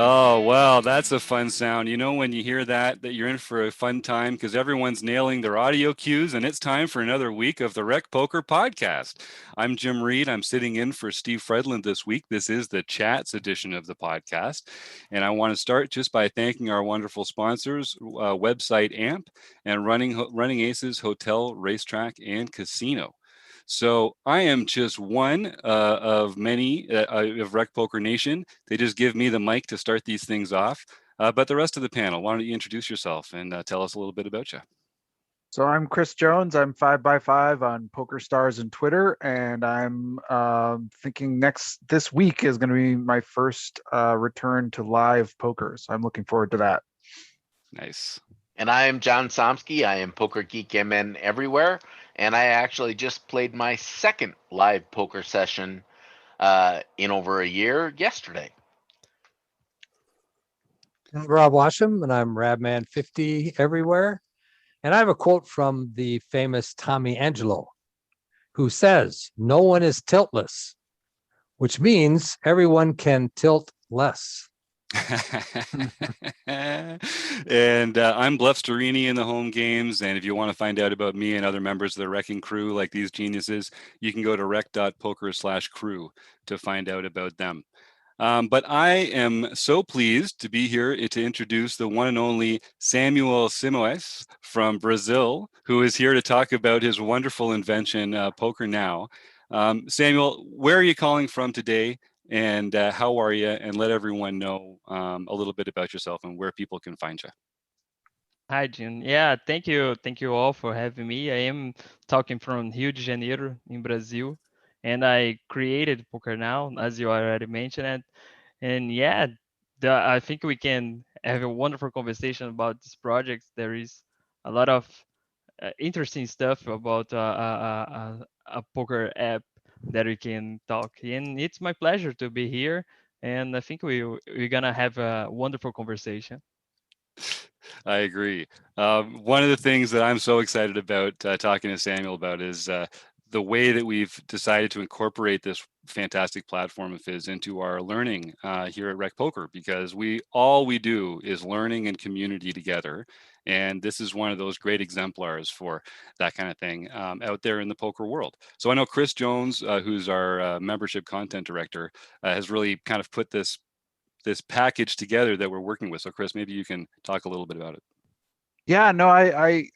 Oh, well, that's a fun sound. You know, when you hear that, that you're in for a fun time because everyone's nailing their audio cues, and it's time for another week of the RecPoker podcast. I'm Jim Reed. I'm sitting in for Steve Fredland this week. This is the Chats edition of the podcast. And I want to start just by thanking our wonderful sponsors, website AMP and Running Aces Hotel, Racetrack, and Casino. So I am just one of many of Rec Poker Nation. They just give me the mic to start these things off. But the rest of the panel, why don't you introduce yourself and tell us a little bit about you? So I'm Chris Jones. I'm 5x5 on PokerStars and Twitter, and I'm thinking this week is going to be my first return to live poker. So I'm looking forward to that. Nice. And I am John Somsky. I am Poker Geek MN everywhere, and I actually just played my second live poker session in over a year yesterday. I'm Rob Washam, and I'm Rabman50 everywhere. And I have a quote from the famous Tommy Angelo, who says, "No one is tiltless," which means everyone can tilt less. And I'm Bluff Storini in the home games. And if you want to find out about me and other members of the Wrecking Crew like these geniuses, you can go to rec.poker/crew to find out about them. But I am so pleased to be here to introduce the one and only Samuel Simoes from Brazil, who is here to talk about his wonderful invention, PokerNow. Samuel, where are you calling from today? And how are you? And let everyone know a little bit about yourself and where people can find you. Hi, Jim. Yeah, thank you. Thank you all for having me. I am talking from Rio de Janeiro in Brazil, and I created PokerNow, as you already mentioned it. And yeah, I think we can have a wonderful conversation about this project. There is a lot of interesting stuff about a poker app that we can talk. And it's my pleasure to be here. And I think we're gonna have a wonderful conversation. I agree. One of the things that I'm so excited about talking to Samuel about is the way that we've decided to incorporate this fantastic platform of his into our learning here at Rec Poker, because all we do is learning and community together. And this is one of those great exemplars for that kind of thing out there in the poker world. So I know Chris Jones, who's our membership content director, has really kind of put this package together that we're working with. So Chris, maybe you can talk a little bit about it. Yeah, no, I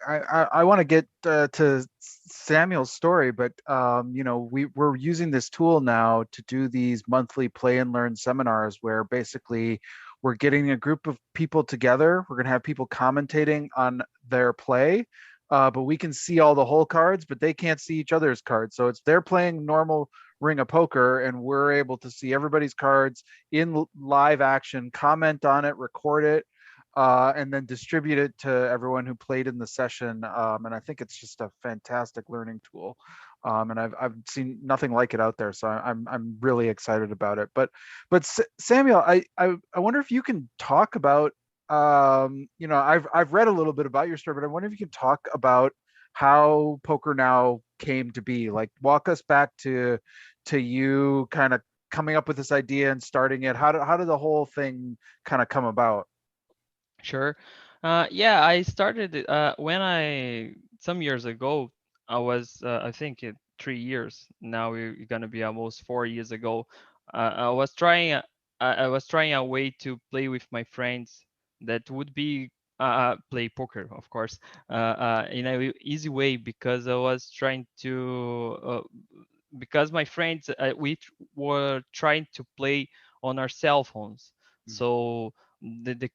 want to get to Samuel's story, but we're using this tool now to do these monthly play and learn seminars where basically we're getting a group of people together. We're going to have people commentating on their play, but we can see all the whole cards, but they can't see each other's cards. So they're playing normal Ring of Poker, and we're able to see everybody's cards in live action, comment on it, record it, and then distribute it to everyone who played in the session. And I think it's just a fantastic learning tool. And I've seen nothing like it out there, so I'm really excited about it. But Samuel, I wonder if you can talk about I've read a little bit about your story, but I wonder if you can talk about how PokerNow came to be. Like, walk us back to you kind of coming up with this idea and starting it. How did the whole thing kind of come about? Sure. Yeah, I started some years ago. I was, I think, 3 years. Now we're gonna be almost 4 years ago. I was trying a way to play with my friends that would be play poker, of course, in a easy way, because I was trying to because my friends were trying to play on our cell phones. So the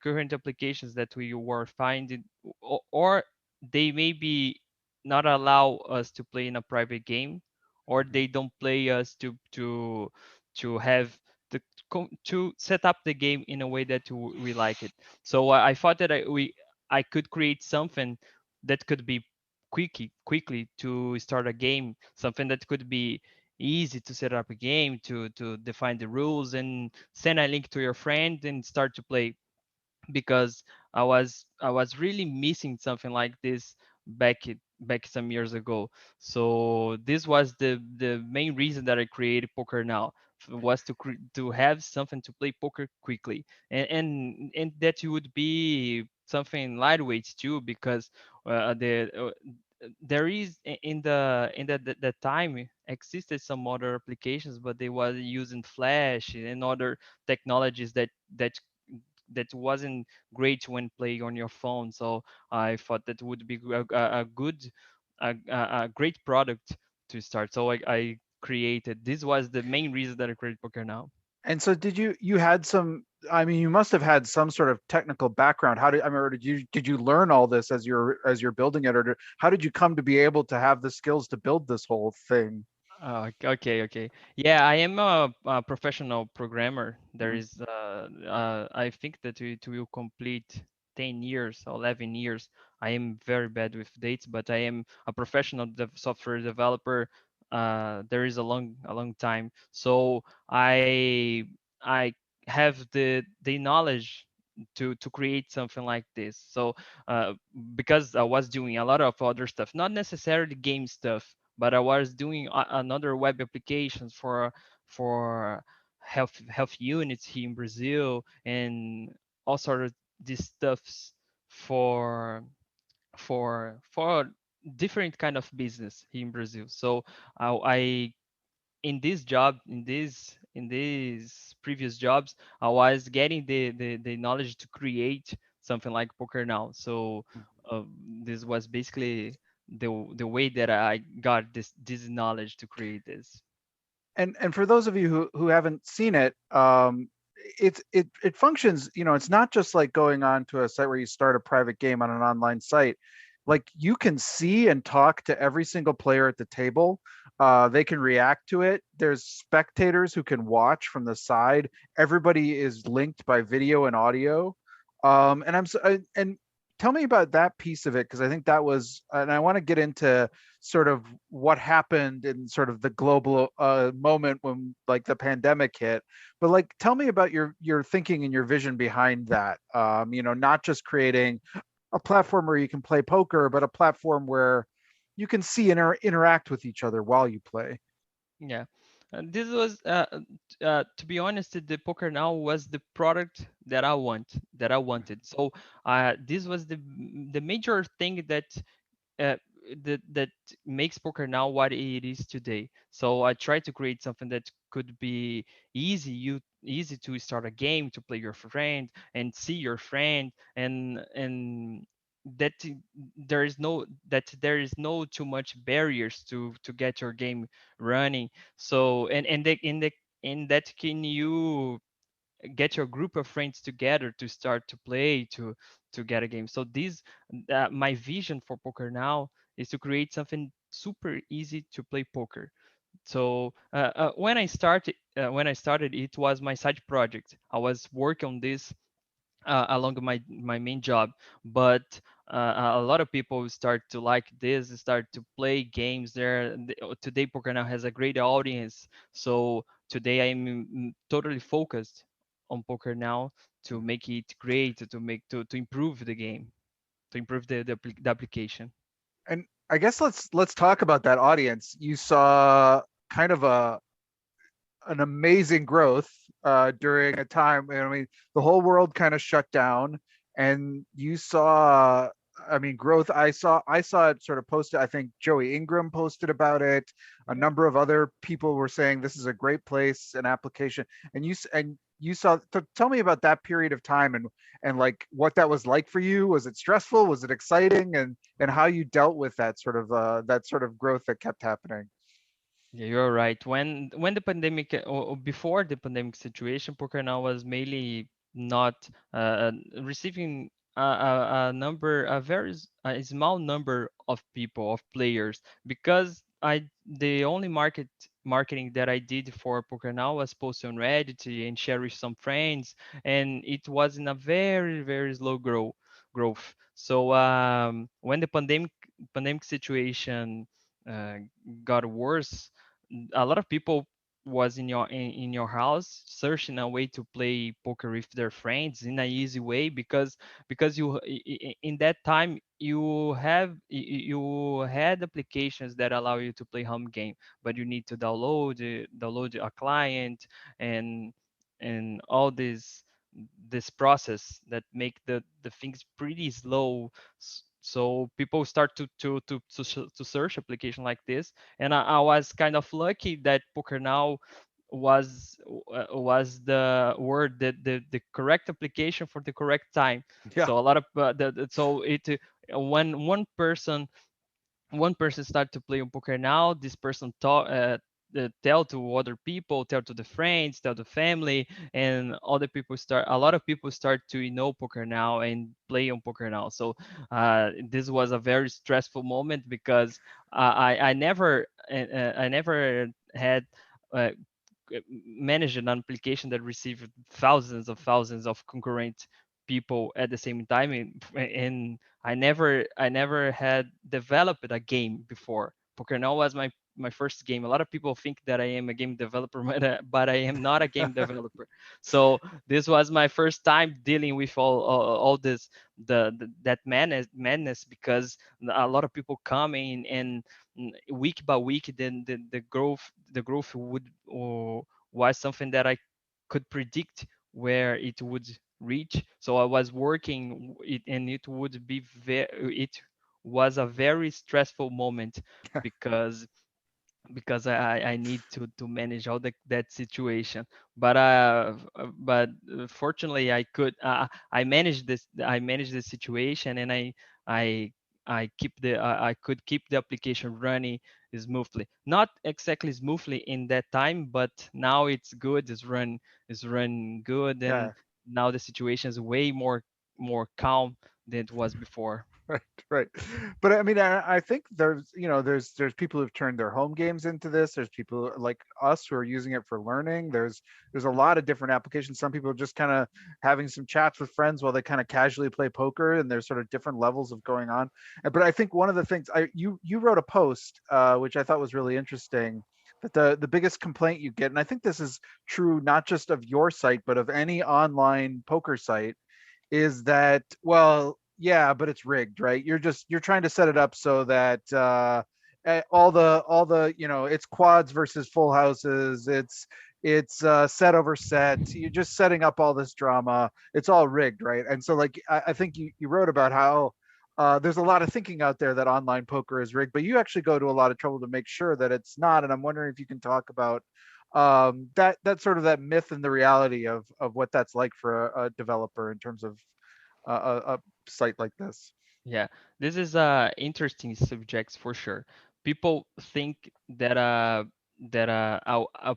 current applications that we were finding, or they maybe not allow us to play in a private game, or they don't play us to have to set up the game in a way that we like it. So I thought that I could create something that could be quickly to start a game, something that could be easy to set up a game, to define the rules and send a link to your friend and start to play, because I was really missing something like this back some years ago. So this was the main reason that I created PokerNow, to have something to play poker quickly, and that would be something lightweight too, because there is the time existed some other applications, but they was using Flash and other technologies that wasn't great when playing on your phone. So I thought that would be a good, a great product to start. So I created. This was the main reason that I created Poker Now. And so did you had some, I mean, you must have had some sort of technical background. How did, I mean, or did you learn all this as you're building it, or how did you come to be able to have the skills to build this whole thing? Okay. Yeah, I am a professional programmer. There Mm. is, I think that it will complete 10 years, 11 years. I am very bad with dates, but I am a professional software developer. There is a long time. So I have the knowledge to create something like this. So uh, because I was doing a lot of other stuff, not necessarily game stuff, but I was doing another web applications for health units here in Brazil, and all sort of these stuffs for for different kind of business here in Brazil. So I in this job, in these previous jobs, I was getting the knowledge to create something like Poker Now. So uh, this was basically the way that I got this knowledge to create this. And for those of you who haven't seen it, it functions, you know, it's not just like going on to a site where you start a private game on an online site. Like you can see and talk to every single player at the table. They can react to it. There's spectators who can watch from the side. Everybody is linked by video and audio. And and tell me about that piece of it, because I think that was, and I want to get into sort of what happened in sort of the global moment when like the pandemic hit. But like, tell me about your thinking and your vision behind that. You know, not just creating a platform where you can play poker, but a platform where you can see and interact with each other while you play. Yeah. This was, to be honest, the Poker Now was the product that I wanted. So this was the major thing uh, that makes poker now what it is today. So I tried to create something that could be easy to start a game, to play your friend and see your friend, and that there is no too much barriers to get your game running. So and that can you get your group of friends together to start to play to get a game. So this my vision for Poker Now is to create something super easy to play poker. So when I started, it was my side project. I was working on this along my main job, but a lot of people start to like this, start to play games there. Today Poker Now has a great audience, so today I'm totally focused on Poker Now to make it great, to improve the game, to improve the application. And I guess let's talk about that audience. You saw kind of an amazing growth during a time. I mean, the whole world kind of shut down, and you saw. I mean, growth. I saw it sort of posted. I think Joey Ingram posted about it. A number of other people were saying this is a great place, an application. And you saw. Tell me about that period of time and like what that was like for you. Was it stressful? Was it exciting? And how you dealt with that sort of growth that kept happening. Yeah, you're right. When the pandemic or before the pandemic situation, Poker Now was mainly not receiving a very a small number of people, of players, because I the only marketing that I did for Poker Now was post on Reddit and share with some friends, and it was in a very slow growth. So when the pandemic situation uh, got worse, a lot of people was in your house searching a way to play poker with their friends in an easy way, because in that time you had applications that allow you to play home game, but you need to download a client, and all this process that make the things pretty slow. So people start to search application like this, and I was kind of lucky that PokerNow was the word, that the correct application for the correct time. Yeah. So a lot of so it when one person start to play on PokerNow, this person tell to other people, tell to the friends, tell the family, and other people start. A lot of people start to know PokerNow and play on PokerNow. So this was a very stressful moment, because I never had. Uh, Managed an application that received thousands of concurrent people at the same time, and I never had developed a game before. PokerNow was my first game. A lot of people think that I am a game developer, but I am not a game developer. So this was my first time dealing with all this that madness, because a lot of people come in, and week by week, then the growth would, or was something that I could predict where it would reach. So I was working it, and it was a very stressful moment, because I need to manage all that situation. But fortunately, I managed the situation, and I I could keep the application running smoothly. Not exactly smoothly in that time, but now it's good. It's run good, and Yeah. now the situation is way more calm than it was before. Right, right. But I mean, I think there's, there's people who've turned their home games into this. There's people like us who are using it for learning. There's a lot of different applications. Some people are just kind of having some chats with friends while they kind of casually play poker, and there's sort of different levels of going on. But I think one of the things you wrote a post, which I thought was really interesting, that the biggest complaint you get, and I think this is true not just of your site but of any online poker site, is that, well, yeah, but it's rigged, right? You're trying to set it up so that all the it's quads versus full houses, it's set over set, you're just setting up all this drama, it's all rigged, right? And so, like, I think you wrote about how there's a lot of thinking out there that online poker is rigged, but you actually go to a lot of trouble to make sure that it's not. And I'm wondering if you can talk about that sort of that myth and the reality of what that's like for a developer in terms of a site like this. Yeah, this is interesting subjects for sure. People think that a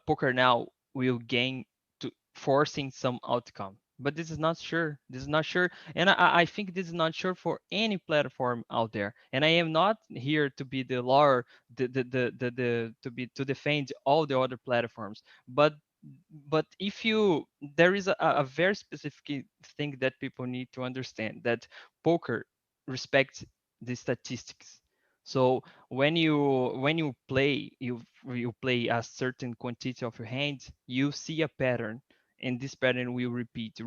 poker now will gain to forcing some outcome, but this is not sure. This is not sure, and I think this is not sure for any platform out there. And I am not here to be the lawyer, to defend all the other platforms, but if you there is a very specific thing that people need to understand, that poker respect the statistics. So when you play, you play a certain quantity of your hand, you see a pattern, and this pattern will repeat.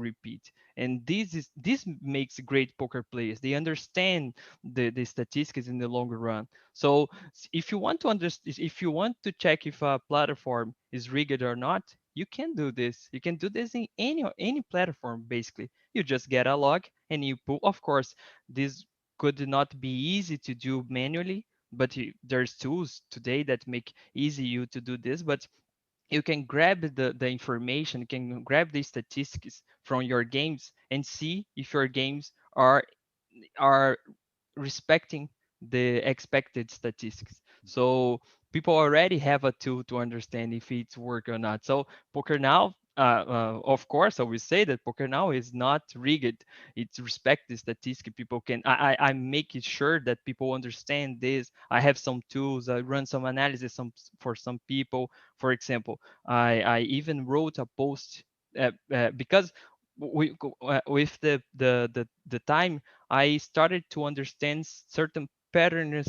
And this makes great poker players. They understand the statistics in the longer run. So if you want to if you want to check if a platform is rigged or not, you can do this. You can do this in any platform basically. You just get a log and you pull. Of course, this could not be easy to do manually, but there's tools today that make easy you to do this. But you can grab the information, you can grab the statistics from your games and see if your games are respecting the expected statistics. So people already have a tool to understand if it's work or not. So PokerNow, of course, I will say that PokerNow is not rigged. It respects the statistic. People can. I make it sure that people understand this. I have some tools. I run some analysis for some people. For example, I even wrote a post because with the time I started to understand certain pattern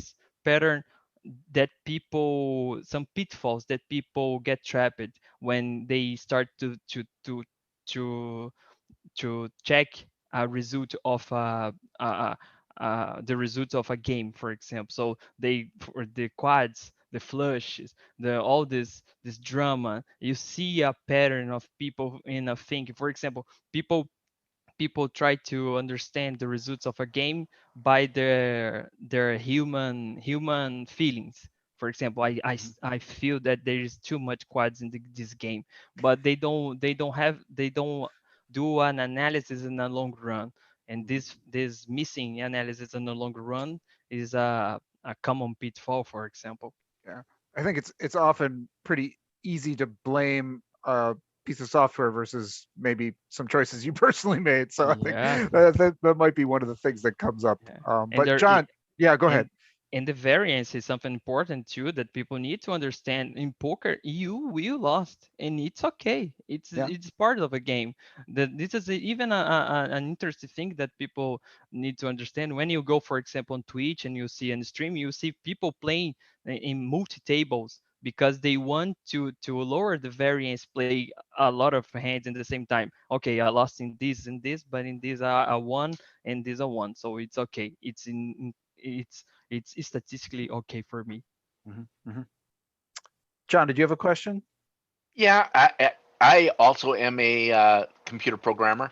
some pitfalls that people get trapped when they start to check a result of the result of a game, for example. So they, for the quads, the flushes, the all this drama, you see a pattern of people in a thinking. For example, people try to understand the results of a game by their human feelings. For example, I feel that there is too much quads in this game, but they don't do an analysis in the long run, and this missing analysis in the long run is a common pitfall, for example. Yeah, I think it's often pretty easy to blame a piece of software versus maybe some choices you personally made. So I think Yeah, that might be one of the things that comes up. yeah. And But there John, yeah, go ahead. and and the variance is something important too that people need to understand. In poker, you lost, and it's okay. it's Yeah. it's part of a game. That this is even an interesting thing that people need to understand. When you go, for example, on Twitch and you see on stream, you see people playing in multi tables because they want to lower the variance, play a lot of hands in the same time. Okay, I lost in this and this, but in this I won, and this I won, so it's okay. It's statistically okay for me. Hmm. Hmm. John, did you have a question? Yeah, I also am a computer programmer.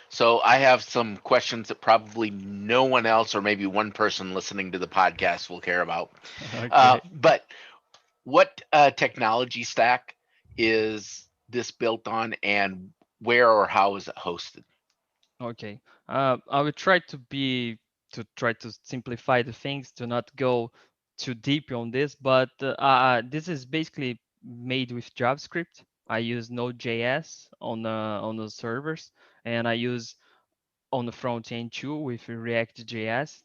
So I have some questions that probably no one else, or maybe one person listening to the podcast, will care about. Okay. But what technology stack is this built on, and where or how is it hosted? Okay. I will try to simplify the things, to not go too deep on this, but this is basically made with JavaScript. I use Node.js on the servers, and I use on the front end too with React.js.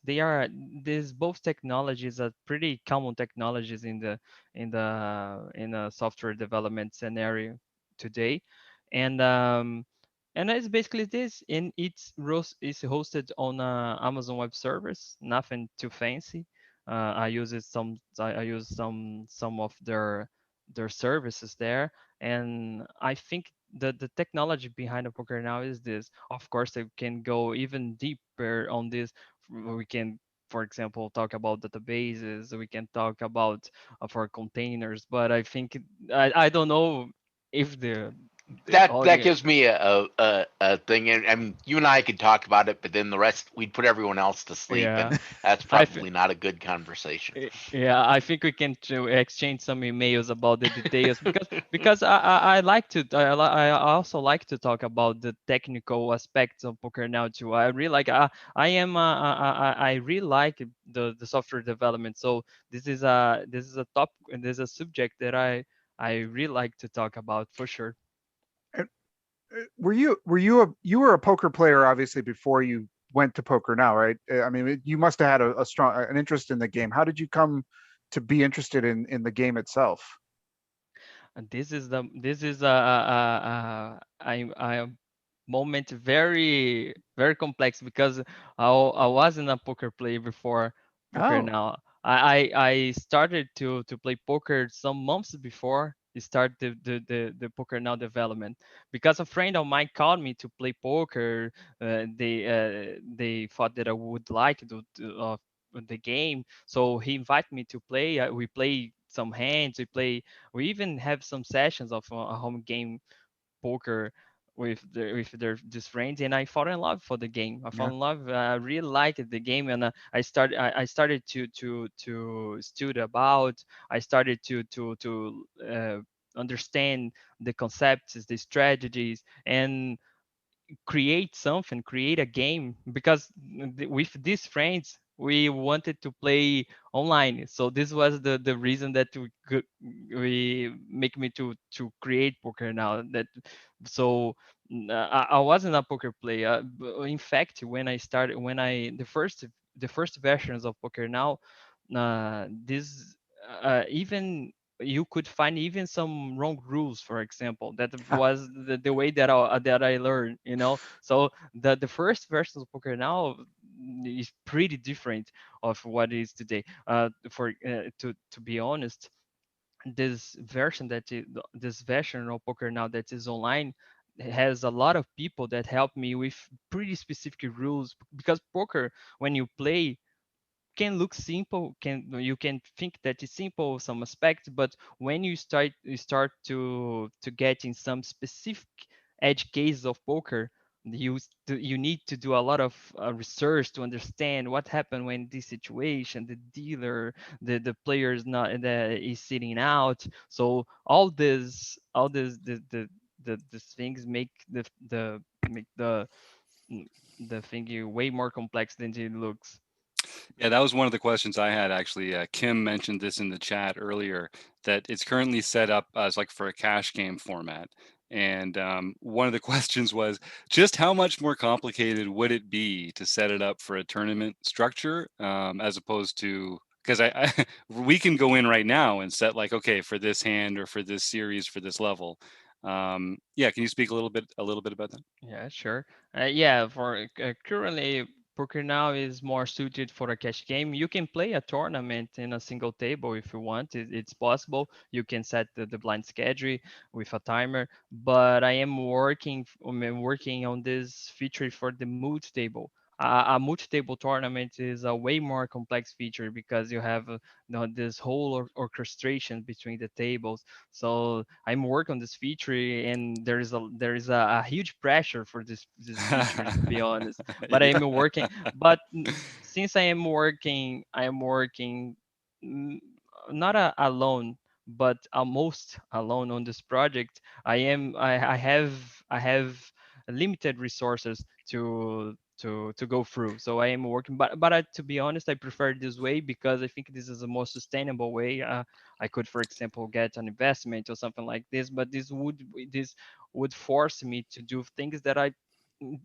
These both technologies are pretty common technologies in the software development scenario today, and it's basically this, and it's hosted on Amazon Web Service. Nothing too fancy. I use some of their services there, and I think the technology behind the PokerNow is this. Of course, they can go even deeper on this. We can, for example, talk about databases. We can talk about for containers. But I think I don't know if the That audience. gives me a thing, and I mean, you and I could talk about it, but then the rest we'd put everyone else to sleep, Yeah, and that's I th- probably not a good conversation. Yeah, I think we can exchange some emails about the details, because I like to I also like to talk about the technical aspects of poker now too. I really like I really like the software development. So this is a subject that I really like to talk about for sure. And, you were a poker player obviously before you went to poker now, right? I mean, you must have had a strong an interest in the game. How did you come to be interested in the game itself? And this is a moment very very complex, because I wasn't a poker player before poker Oh, now. I started to play poker some months before it started the poker now development, because a friend of mine called me to play poker. They thought that I would like the game, so he invited me to play. We play some hands. We even have some sessions of a home game poker with their these friends, and I fall in love for the game. I fall yeah. in love. I really liked the game, and I started to study about. I started to understand the concepts, the strategies, and create a game, because with these friends we wanted to play online. So this was the reason that we make me to create poker now. That so I wasn't a poker player. In fact, when I the first versions of poker now, this even you could find even some wrong rules, for example. That was the way that I learned. So the first versions of poker now, is pretty different of what it is today. To be honest, this version of poker now that is online has a lot of people that help me with pretty specific rules, because poker, when you play, can look simple, can you can think that it's simple some aspects, but when you start to get in some specific edge cases of poker, you need to do a lot of research to understand what happened when this situation, the dealer, the player is not that is sitting out. So all this these things make the thing way more complex than it looks. Yeah, that was one of the questions I had actually. Kim mentioned this in the chat earlier that it's currently set up as like for a cash game format. And one of the questions was just how much more complicated would it be to set it up for a tournament structure as opposed to, because we can go in right now and set like, okay, for this hand or for this series for this level. Yeah, can you speak a little bit about that? Yeah, sure. Yeah, for currently, Poker Now is more suited for a cash game. You can play a tournament in a single table if you want. It's possible. You can set the blind schedule with a timer. But I am working on this feature for the multi-table. A multi-table tournament is a way more complex feature because you have this whole orchestration between the tables. So I'm working on this feature, and there is a huge pressure for this feature, to be honest. But I'm Yeah. working. But since I am working mm, not alone, but almost alone on this project. I have limited resources to go through. So I am working, but to be honest, I prefer this way because I think this is the most sustainable way. I could, for example, get an investment or something like this, but this would force me to do things that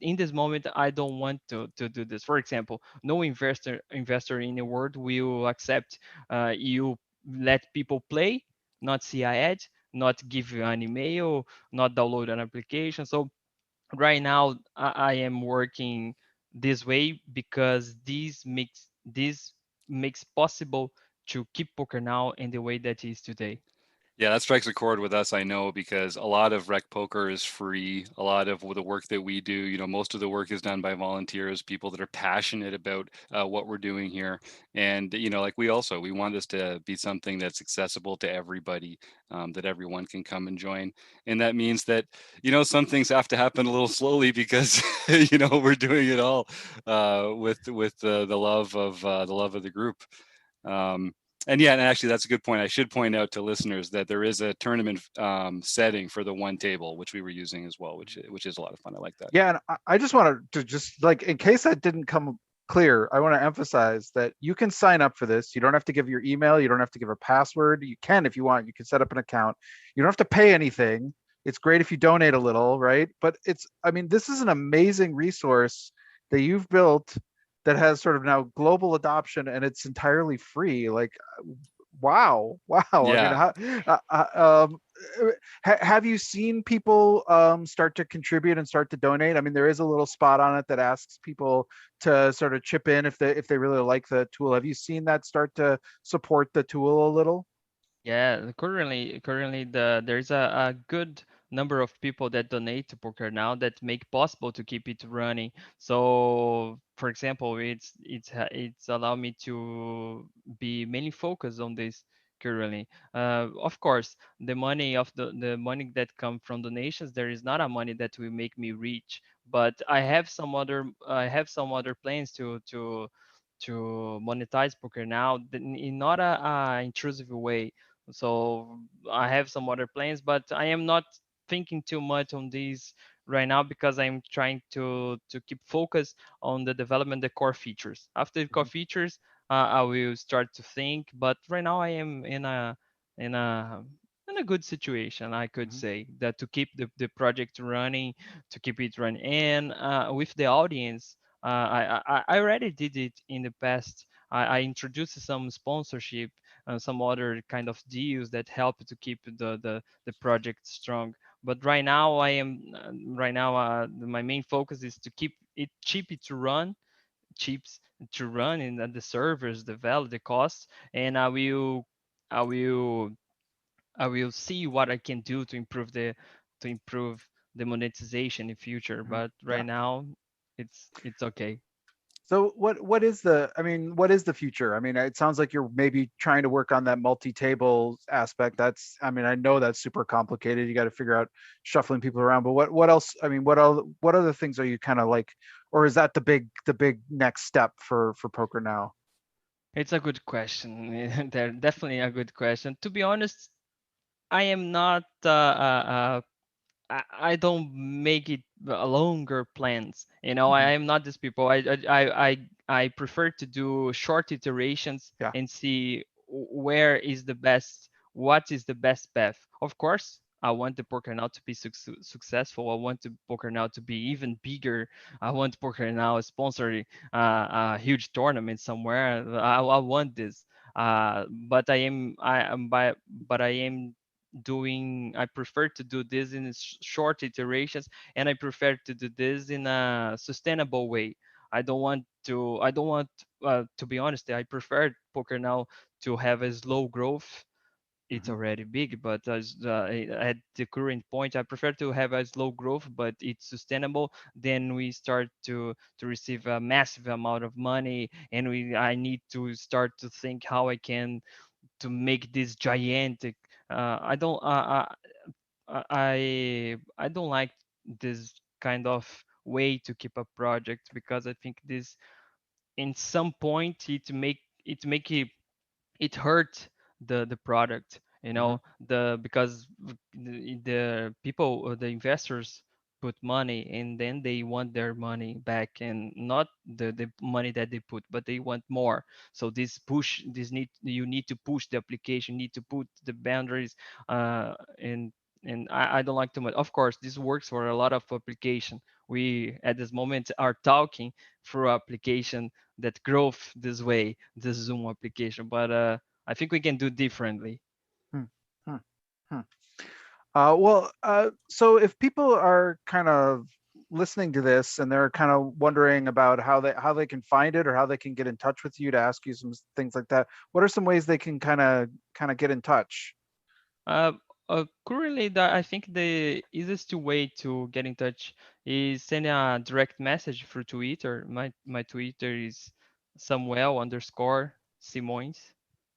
in this moment I don't want to do this. For example, no investor in the world will accept you let people play, not see a ad, not give you an email, not download an application. So right now I am working this way because this makes possible to keep poker now in the way that it is today. Yeah, that strikes a chord with us, I know, because a lot of Rec Poker is free. A lot of the work that we do, most of the work is done by volunteers, people that are passionate about what we're doing here. And, like we want this to be something that's accessible to everybody, that everyone can come and join. And that means that, some things have to happen a little slowly because, we're doing it all with the love of the group. Um, and yeah, and actually, that's a good point. I should point out to listeners that there is a tournament setting for the one table, which we were using as well, which is a lot of fun. I like that. Yeah, and I just wanted to just like in case that didn't come clear, I want to emphasize that you can sign up for this. You don't have to give your email, you don't have to give a password. You can if you want, you can set up an account. You don't have to pay anything. It's great if you donate a little, right? But I mean, this is an amazing resource that you've built that has sort of now global adoption and it's entirely free. Like wow, wow. I mean, Yeah. have you seen people start to contribute and start to donate? I mean, there is a little spot on it that asks people to sort of chip in if they really like the tool. Have you seen that start to support the tool a little? Yeah, currently there's a good number of people that donate to Poker Now that make possible to keep it running. So, for example, it's allowed me to be mainly focused on this currently. Of course, the money that come from donations, there is not a money that will make me rich, but I have some other plans to monetize Poker Now in not a intrusive way. So I have some other plans, but I am not thinking too much on these right now because I'm trying to keep focus on the development the core features. After the core Mhm. features, I will start to think. But right now I am in a in a good situation, I could Mhm. say, that to keep the project running, to keep it running, and with the audience. I already did it in the past. I introduced some sponsorship and some other kind of deals that help to keep the project strong. But right now my main focus is to keep it cheap to run, chips to run in the servers, the value, the costs, and I will I will see what I can do to improve the monetization in future. Mhm. But Yeah. right now, it's okay. So what is the, I mean, what is the future? I mean, it sounds like you're maybe trying to work on that multi-table aspect. That's, I mean, I know that's super complicated. You got to figure out shuffling people around, but what else? I mean, what other things are you kind of like, or is that the big next step for Poker Now? It's a good question. They're definitely a good question. To be honest, I am not I don't make it longer plans. I Mhm. am not these people. I prefer to do short iterations Yeah. and see where is the best, what is the best path. Of course, I want the poker now to be successful. I want the poker now to be even bigger. I want poker now sponsor a huge tournament somewhere. I want this. But I am by but I am doing I prefer to do this in short iterations, and I prefer to do this in a sustainable way. I don't want to be honest, I prefer poker now to have a slow growth. It's Mhm. already big, but at the current point, I prefer to have a slow growth, but it's sustainable. Then we start to receive a massive amount of money, and we I need to start to think how I can to make this gigantic. I don't I don't like this kind of way to keep a project, because I think this in some point it make it hurt the product, Mhm. the because the people or the investors put money, and then they want their money back, and not the money that they put, but they want more. So this need you need to push the application, need to put the boundaries, and I don't like too much. Of course, this works for a lot of application. We at this moment are talking through application that growth this way, this Zoom application. But I think we can do differently. Hmm. Hmm. Hmm. So if people are kind of listening to this and they're kind of wondering about how they can find it or how they can get in touch with you to ask you some things like that, what are some ways they can kind of get in touch? Uh, Currently, I think the easiest way to get in touch is send a direct message through Twitter. My Twitter is Samuel_Simoes.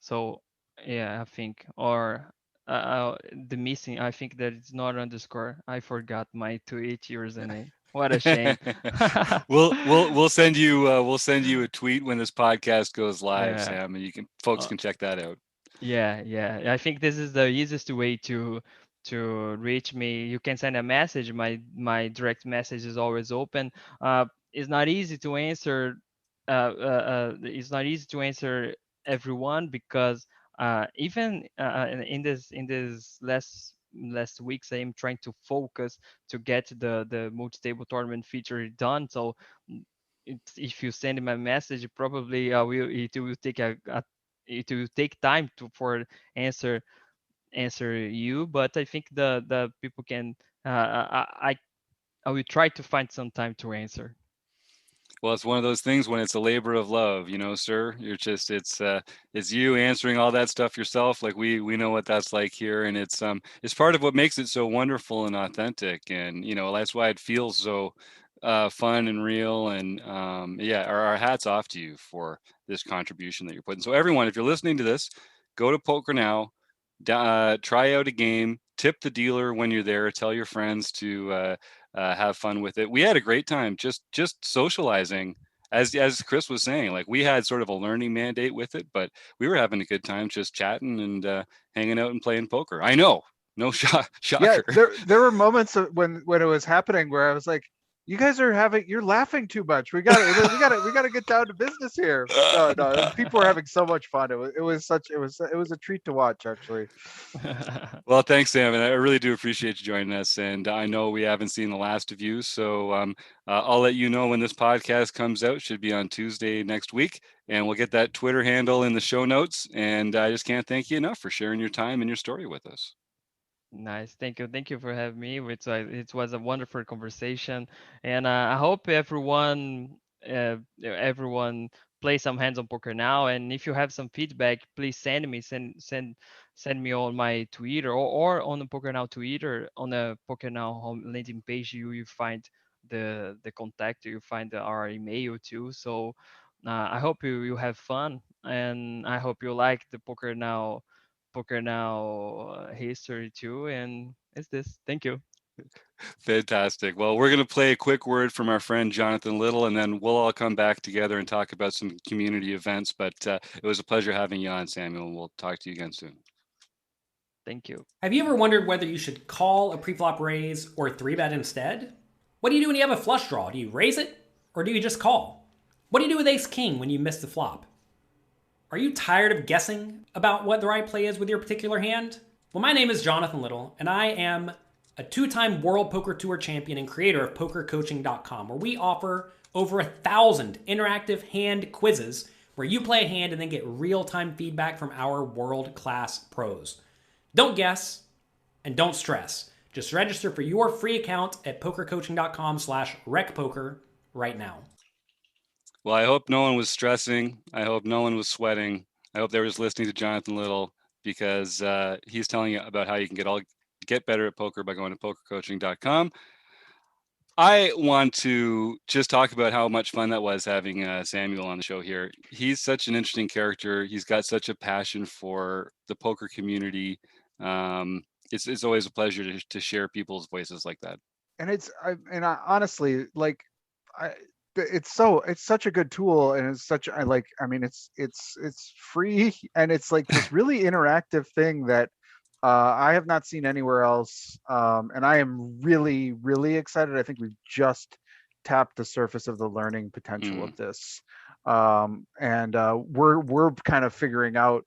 So yeah, I think, or the missing. I think that it's not underscore. I forgot my Twitch username. What a shame. We'll send you a tweet when this podcast goes live, Yeah. Sam, and you can folks Uh, can check that out. Yeah, yeah. I think this is the easiest way to reach me. You can send a message. My direct message is always open. It's not easy to answer. It's not easy to answer everyone, because even in this last weeks, I am trying to focus to get the multi-table tournament feature done. So if you send me a message, probably it will take it will take time to for answer answer you. But I think the people can I will try to find some time to answer. Well, it's one of those things when it's a labor of love, sir. You're just it's you answering all that stuff yourself. Like we know what that's like here, and it's part of what makes it so wonderful and authentic, and that's why it feels so fun and real. And yeah, our hats off to you for this contribution that you're putting. So everyone, if you're listening to this, go to Poker Now, try out a game, tip the dealer when you're there, tell your friends to have fun with it. We had a great time just socializing. As Chris was saying, like we had sort of a learning mandate with it, but we were having a good time just chatting and hanging out and playing poker. I know, no Yeah, shocker. there were moments when it was happening where I was like, you guys are you're laughing too much. We got to get down to business here. But no, people were having so much fun. It was a treat to watch, actually. Well, thanks, Sam, and I really do appreciate you joining us. And I know we haven't seen the last of you, so I'll let you know when this podcast comes out. Should be on Tuesday next week, and we'll get that Twitter handle in the show notes. And I just can't thank you enough for sharing your time and your story with us. Nice. Thank you for having me. It was a wonderful conversation, and I hope everyone everyone play some hands on PokerNow. And if you have some feedback, please send me on my Twitter, or on the PokerNow Twitter. On the PokerNow home landing page, you find the contact, you find our email too. So I hope you have fun, and I hope you like the PokerNow history too. And it's this. Thank you. Fantastic. Well, we're going to play a quick word from our friend Jonathan Little, and then we'll all come back together and talk about some community events. But it was a pleasure having you on, Samuel, and we'll talk to you again soon. Thank you. Have you ever wondered whether you should call a preflop raise or 3-bet instead? What do you do when you have a flush draw? Do you raise it, or do you just call? What do you do with ace-king when you miss the flop? Are you tired of guessing about what the right play is with your particular hand? Well, my name is Jonathan Little, and I am a 2-time World Poker Tour champion and creator of PokerCoaching.com, where we offer over 1,000 interactive hand quizzes where you play a hand and then get real-time feedback from our world-class pros. Don't guess and don't stress. Just register for your free account at PokerCoaching.com/RecPoker right now. Well, I hope no one was stressing. I hope no one was sweating. I hope they were just listening to Jonathan Little, because he's telling you about how you can get better at poker by going to PokerCoaching.com. I want to just talk about how much fun that was having Samuel on the show here. He's such an interesting character. He's got such a passion for the poker community. It's always a pleasure to share people's voices like that. And I honestly, like, it's such a good tool, and it's such it's free, and it's like this really interactive thing that I have not seen anywhere else, and I am really, really excited. I think we've just tapped the surface of the learning potential of this, and we're kind of figuring out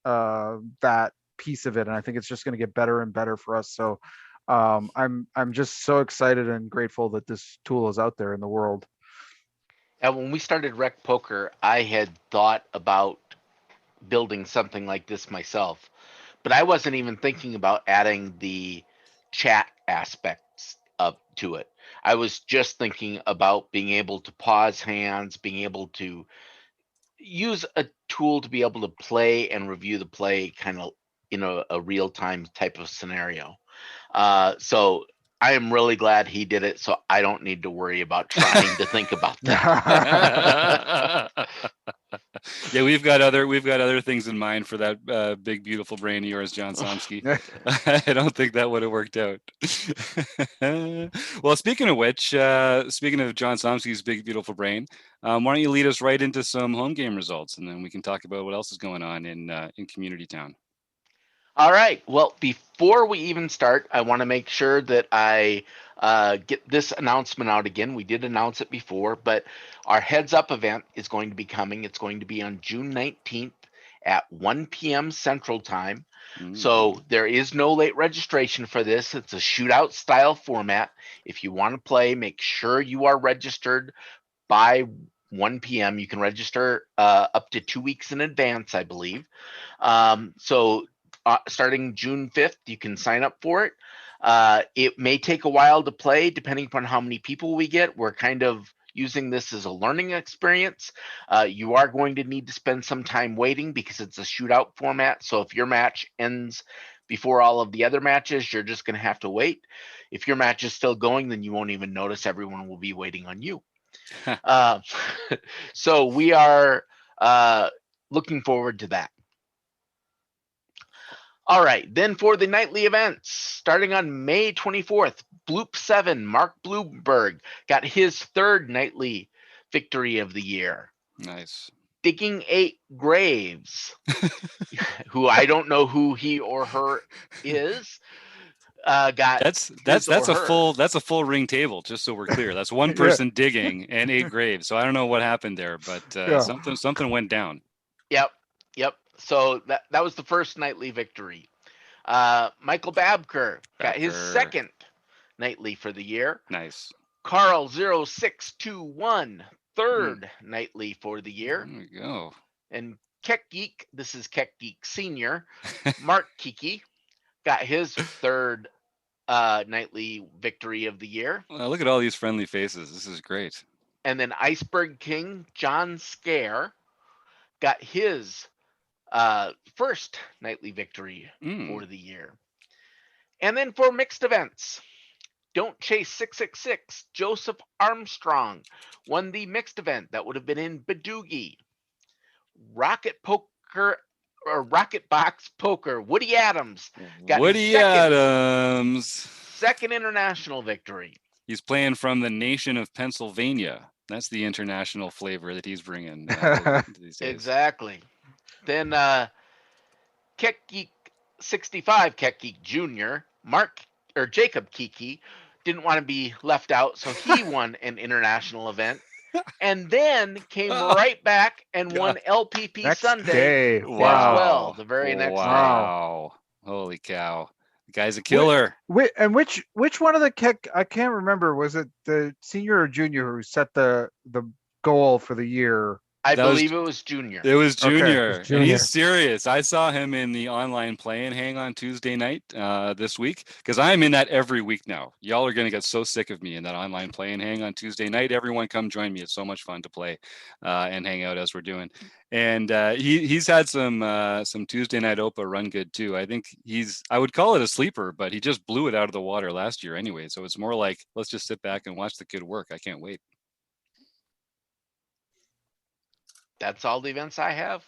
that piece of it, and I think it's just going to get better and better for us. So I'm just so excited and grateful that this tool is out there in the world. And when we started RecPoker, I had thought about building something like this myself, but I wasn't even thinking about adding the chat aspects up to it. I was just thinking about being able to pause hands, being able to use a tool to be able to play and review the play kind of in a real-time type of scenario. So I am really glad he did it, so I don't need to worry about trying to think about that. Yeah, we've got other things in mind for that big beautiful brain of yours, John Somsky. I don't think that would have worked out. Well, speaking of which, speaking of John Somsky's big beautiful brain, why don't you lead us right into some home game results, and then we can talk about what else is going on in Community Town. All right. Well, before we even start, I want to make sure that I get this announcement out again. We did announce it before, but our Heads Up event is going to be coming. It's going to be on June 19th at 1 p.m. Central Time. So there is no late registration for this. It's a shootout style format. If you want to play, make sure you are registered by 1 p.m. You can register up to 2 weeks in advance, I believe. Starting June 5th, you can sign up for it. It may take a while to play, depending upon how many people we get. We're kind of using this as a learning experience. You are going to need to spend some time waiting because it's a shootout format. So if your match ends before all of the other matches, you're just going to have to wait. If your match is still going, then you won't even notice. Everyone will be waiting on you. So we are looking forward to that. All right, then for the nightly events, starting on May 24th, Bloop 7, Mark Bloomberg, got his third nightly victory of the year. Nice. Digging 8 Graves, who I don't know who he or her is, got that's a full ring table, just so we're clear. That's one person digging and 8 Graves. So I don't know what happened there, but something went down. Yep. So that was the first nightly victory. Michael Babker got his second nightly for the year. Nice. Carl 0621, third nightly for the year. There we go. And Keck Geek, this is Keck Geek Senior, Mark Kiki got his third nightly victory of the year. Well, look at all these friendly faces. This is great. And then Iceberg King John Scare got his first nightly victory for the year. And then for mixed events, Don't Chase 666, Joseph Armstrong won the mixed event that would have been in Badoogie. Rocket Poker or Rocket Box Poker, Woody Adams got Woody Adams. second international victory. He's playing from the nation of Pennsylvania. That's the international flavor that he's bringing these days. Exactly. Then Keck Geek 65, Keck Geek Jr., Jacob Kiki didn't want to be left out, so he won an international event. And then came right back and won LPP Next Sunday day. as Wow. well, the very next day. Wow. Holy cow. The guy's a killer. And which one of the Keck, I can't remember, was it the senior or junior who set the goal for the year? I believe it was Junior. It was Junior. Okay, it was Junior. And he's serious. I saw him in the online play and hang on Tuesday night this week, because I'm in that every week now. Y'all are going to get so sick of me in that online play and hang on Tuesday night. Everyone come join me. It's so much fun to play and hang out as we're doing. And he's had some Tuesday night OPA run good too. I think I would call it a sleeper, but he just blew it out of the water last year anyway. So it's more like, let's just sit back and watch the kid work. I can't wait. That's all the events I have.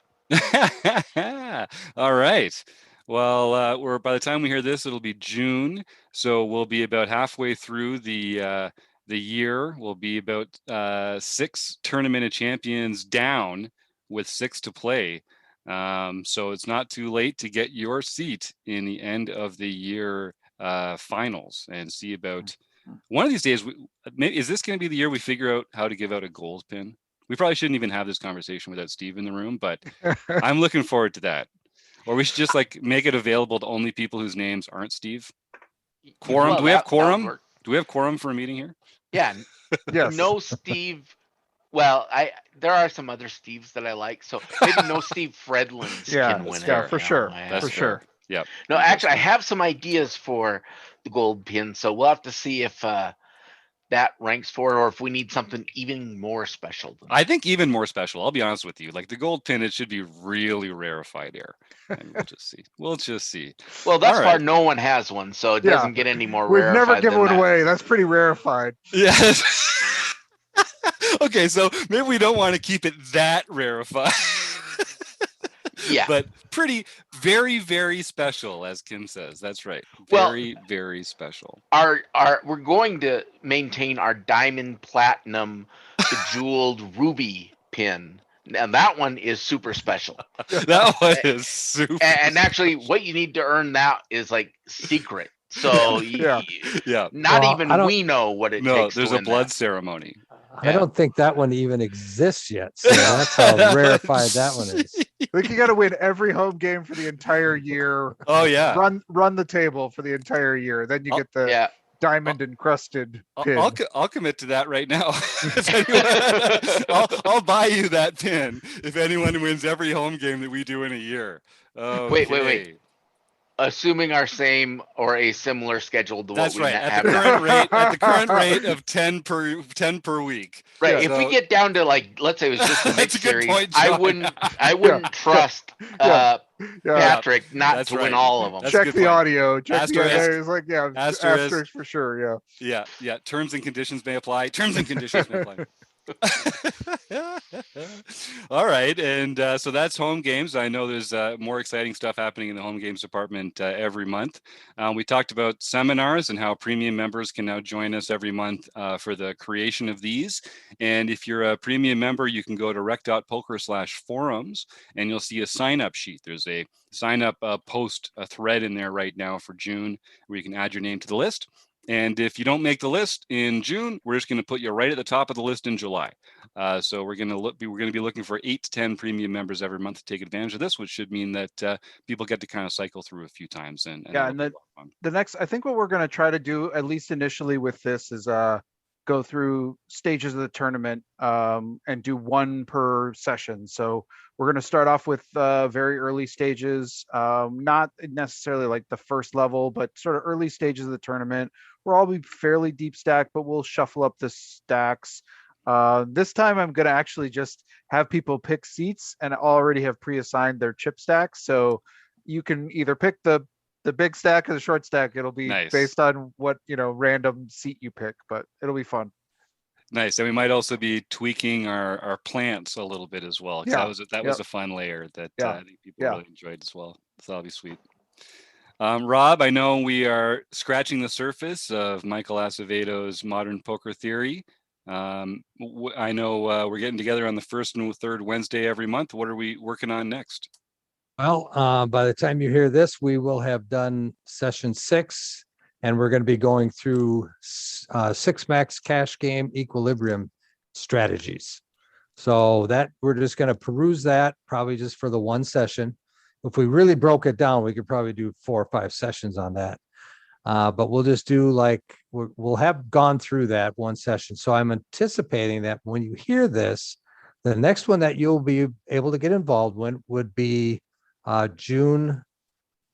All right. Well, we're by the time we hear this, it'll be June, so we'll be about halfway through the year. We'll be about 6 Tournament of Champions down with 6 to play. So it's not too late to get your seat in the end of the year finals and see about one of these days. Is this going to be the year we figure out how to give out a gold pin? We probably shouldn't even have this conversation without Steve in the room, but I'm looking forward to that. Or we should just make it available to only people whose names aren't Steve. Quorum? Well, do we have quorum? work. Do we have quorum for a meeting here? Yeah. Yes. No Steve. Well, there are some other Steves that I like, so maybe no Steve Fredlins can win it. Yeah, for sure. That's for sure. Yeah. No, actually, I have some ideas for the gold pin, so we'll have to see if that ranks for it, or if we need something even more special. I think even more special. I'll be honest with you. Like the gold pin, it should be really rarefied air. And we'll just see. We'll just see. Well, thus All far, right. no one has one, so it doesn't get any more We've rarefied. never given than one that. away. That's pretty rarefied. Yes. Okay, so maybe we don't want to keep it that rarefied. Yeah. But very, very special, as Kim says. That's right. Well, Very, very special. We're going to maintain our diamond, platinum, bejeweled ruby pin. And that one is super special. That one is super. And actually, what you need to earn that is like secret. So Yeah. not Well, even we know what it No, takes. there's to a win blood that. ceremony. I don't think that one even exists yet. So that's how rarefied that one is. I think you got to win every home game for the entire year. Oh yeah. Run the table for the entire year. Then you get the diamond encrusted pin. I'll commit to that right now. If anyone, I'll buy you that pin if anyone wins every home game that we do in a year. Okay. Wait. Assuming our same or a similar schedule to That's what we right. have At the current rate of 10 per week. Right. Yeah, If we get down to let's say it was just a That's mixed a good series, point, I John. wouldn't trust Patrick not That's to win right. all of them. That's a Check good the point. audio. Check the Asterisk. audio. It's like asterisk for sure. Yeah. Yeah. Terms and conditions may apply. Terms and conditions may apply. All right, and so that's home games. I know there's more exciting stuff happening in the home games department every month. We talked about seminars and how premium members can now join us every month for the creation of these. And if you're a premium member, you can go to rec.poker/forums and you'll see a sign-up sheet. There's a sign-up post, a thread in there right now for June where you can add your name to the list. And if you don't make the list in June, we're just going to put you right at the top of the list in July. So we're going to be looking for 8 to 10 premium members every month to take advantage of this, which should mean that people get to kind of cycle through a few times. And the next, I think what we're going to try to do, at least initially with this, is go through stages of the tournament and do one per session. So we're going to start off with very early stages, not necessarily like the first level, but sort of early stages of the tournament. We'll all be fairly deep stacked, but we'll shuffle up the stacks. This time I'm going to actually just have people pick seats and already have pre-assigned their chip stacks. So you can either pick the big stack or the short stack. It'll be Nice. based on what, random seat you pick, but it'll be fun. Nice. And we might also be tweaking our plants a little bit as well. Because that was a fun layer that I think people really enjoyed as well. So that'll be sweet. Rob, I know we are scratching the surface of Michael Acevedo's Modern Poker Theory. I know we're getting together on the first and third Wednesday every month. What are we working on next? Well, by the time you hear this, we will have done session 6, and we're going to be going through 6 max cash game equilibrium strategies. So that we're just going to peruse that probably just for the one session. If we really broke it down, we could probably do 4 or 5 sessions on that. But we'll just do we'll have gone through that one session. So I'm anticipating that when you hear this, the next one that you'll be able to get involved in would be June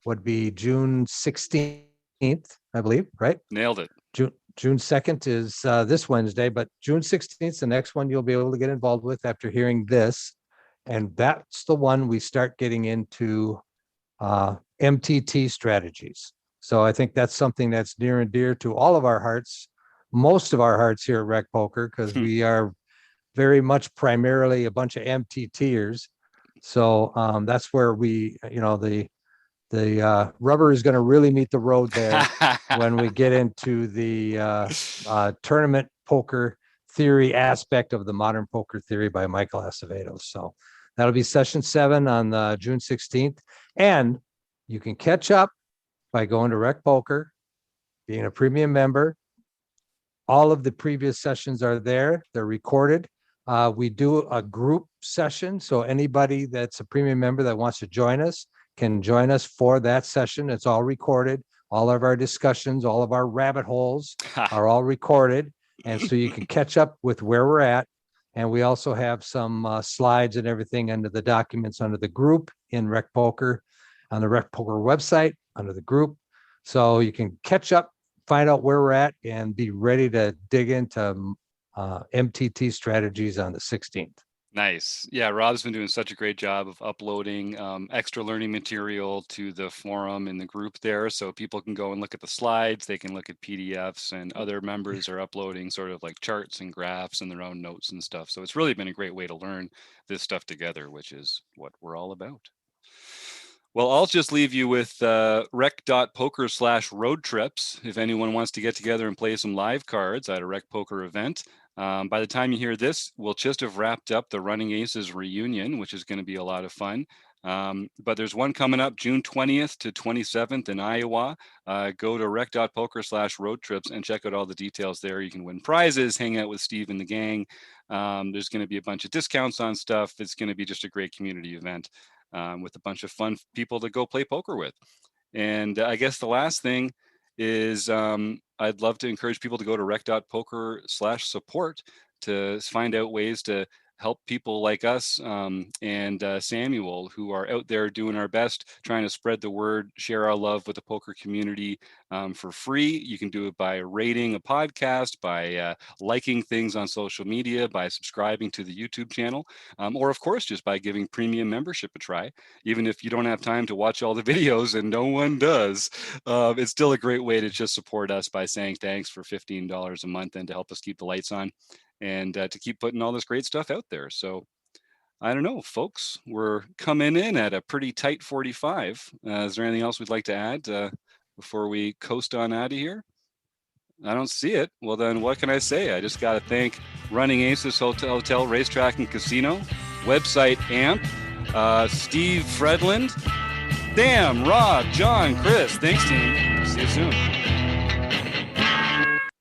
16th, I believe, right? Nailed it. June 2nd is this Wednesday, but June 16th is the next one you'll be able to get involved with after hearing this. And that's the one we start getting into MTT strategies. So I think that's something that's near and dear to all of our hearts, most of our hearts here at RecPoker, because we are very much primarily a bunch of MTTers. So that's where we, the rubber is going to really meet the road there when we get into the tournament poker theory aspect of the Modern Poker Theory by Michael Acevedo. So that'll be session 7 on June 16th. And you can catch up by going to RecPoker, being a premium member. All of the previous sessions are there. They're recorded. We do a group session. So anybody that's a premium member that wants to join us can join us for that session. It's all recorded. All of our discussions, all of our rabbit holes are all recorded. And so you can catch up with where we're at. And we also have some slides and everything under the documents under the group in RecPoker, on the RecPoker website, under the group. So you can catch up, find out where we're at, and be ready to dig into MTT strategies on the 16th. Nice. Yeah, Rob's been doing such a great job of uploading extra learning material to the forum in the group there, so people can go and look at the slides, they can look at PDFs, and other members are uploading sort of like charts and graphs and their own notes and stuff. So it's really been a great way to learn this stuff together, which is what we're all about. Well, I'll just leave you with rec.poker/road trips if anyone wants to get together and play some live cards at a RecPoker event. By the time you hear this, we'll just have wrapped up the Running Aces reunion, which is going to be a lot of fun. But there's one coming up June 20th to 27th in Iowa. Go to rec.poker/road trips and check out all the details there. You can win prizes, hang out with Steve and the gang. There's going to be a bunch of discounts on stuff. It's going to be just a great community event with a bunch of fun people to go play poker with. And I guess the last thing is I'd love to encourage people to go to rec.poker/support to find out ways to help people like us and Samuel, who are out there doing our best, trying to spread the word, share our love with the poker community for free. You can do it by rating a podcast, by liking things on social media, by subscribing to the YouTube channel, or of course, just by giving premium membership a try. Even if you don't have time to watch all the videos, and no one does, it's still a great way to just support us by saying thanks for $15 a month and to help us keep the lights on. And to keep putting all this great stuff out there. So I don't know, folks, we're coming in at a pretty tight 45. Is there anything else we'd like to add before we coast on out of here? I don't see it. Well, then what can I say? I just got to thank Running Aces Hotel, Racetrack and Casino, website AMP, Steve Fredland, Dan, Rob, John, Chris. Thanks, team. See you soon.